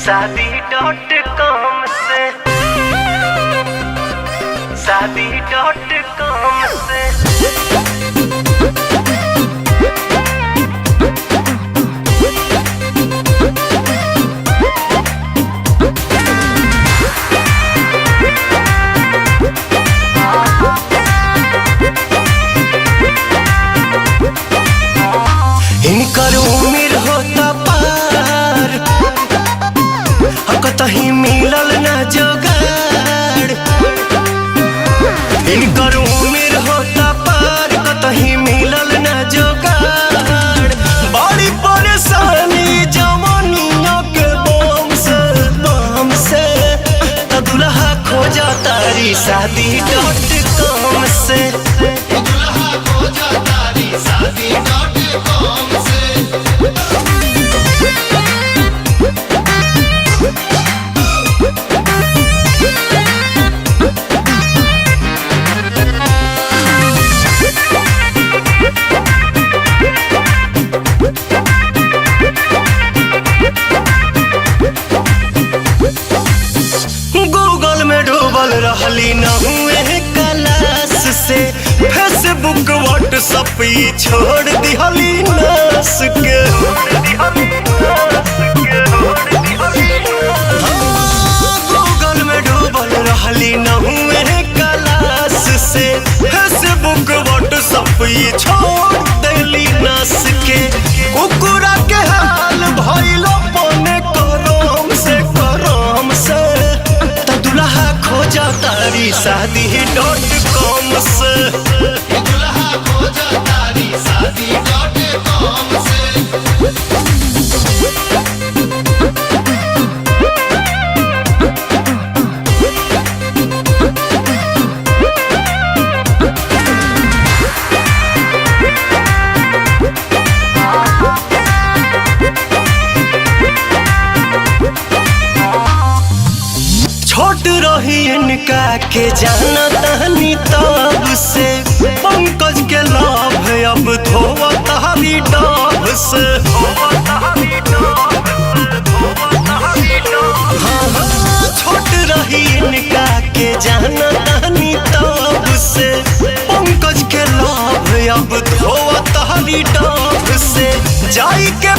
शादी.com से शादी.com से इनकर उम्र होता पार कतही मिलल ना जोगाड़। इनकर उम्र होता पार कतही मिलल ना जोगाड़। बड़ी परेशानी जवानियों के बम से तो दुल्हा खोजा तारी शादी.com से गूगल में डूबल रहली न हुए क्लास से फेसबुक व्हाट्सएप छोड़ दिहली नास के। गूगल में डूबल रहली न हुए क्लास से फेसबुक व्हाट्सएप छोड़ दिहली नास के। कुकुरा के हाल भइलो पने करम से दुल्हा खोजा तारी शादी.com से दुल्हा खोजा तारी शादी.com से। छोट रही इनका के जाना तहनी तब से पंकज के लाभ अब धोवा तहरी डाब से। हाँ, छोट रही इनका के जाना तहनी तब से पंकज के लाभ अब धोवा तहरी डाब से। जाई के